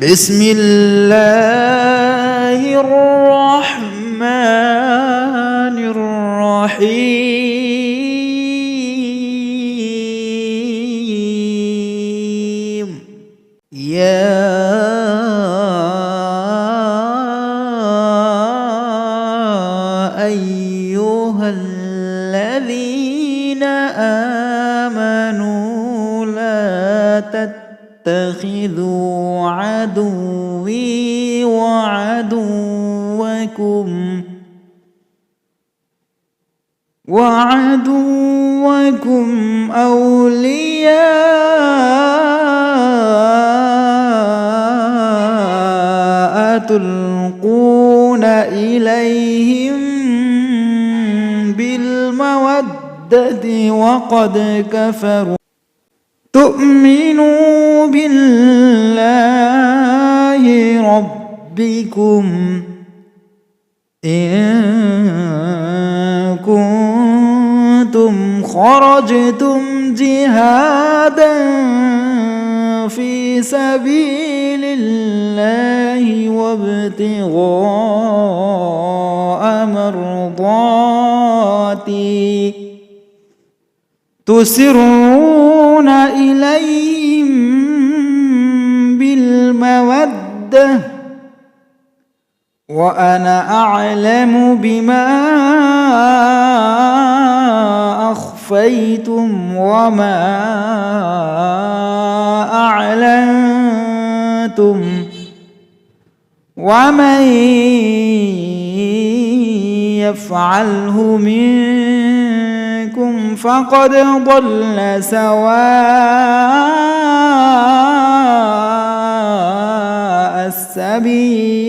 بسم الله الرحمن الرحيم يا أيها الذين آمنوا لا تتخذوا عدوي وعدوكم أولياء تلقون إليهم بالمودة وقد كفروا تؤمنوا بالله ربكم إن كنتم خرجتم جهادا في سبيل الله وابتغاء مرضاتي تسرون إليهم بالمودة وأنا أعلم بما أخفيتم وما أعلنتم ومن يفعله منكم فقد ضل سواء السبيل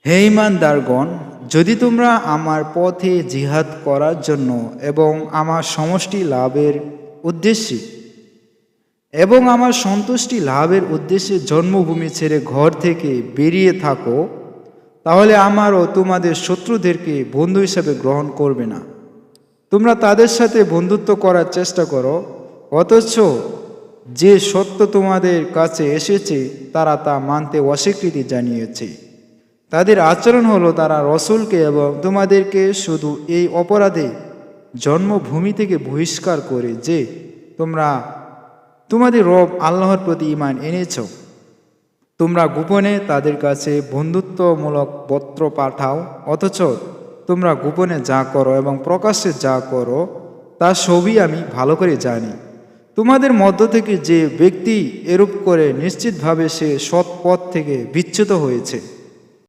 হে ঈমানদারগণ, যদি তোমরা আমার পথে জিহাদ করার জন্য এবং আমার সমষ্টি লাভের উদ্দেশ্যে এবং আমার সন্তুষ্টি লাভের উদ্দেশ্যে জন্মভূমি ছেড়ে ঘর থেকে বেরিয়ে থাকো, তাহলে আমারও তোমাদের শত্রুদেরকে বন্ধু হিসাবে গ্রহণ করবে না। তোমরা তাদের সাথে বন্ধুত্ব করার চেষ্টা করো, অথচ যে সত্য তোমাদের কাছে এসেছে তারা তা মানতে অস্বীকৃতি জানিয়েছে। তাদের আচরণ হলো তারা রসুলকে এবং তোমাদেরকে শুধু এই অপরাধে জন্মভূমি থেকে বহিষ্কার করে যে তোমরা তোমাদের রব আল্লাহর প্রতি ঈমান এনেছ। তোমরা গোপনে তাদের কাছে বন্ধুত্বমূলক পত্র পাঠাও, অথচ তোমরা গোপনে যা করো এবং প্রকাশ্যে যা করো তা সবই আমি ভালো করে জানি। তোমাদের মধ্য থেকে যে ব্যক্তি এরূপ করে নিশ্চিতভাবে সে সৎ পথ থেকে বিচ্যুত হয়েছে।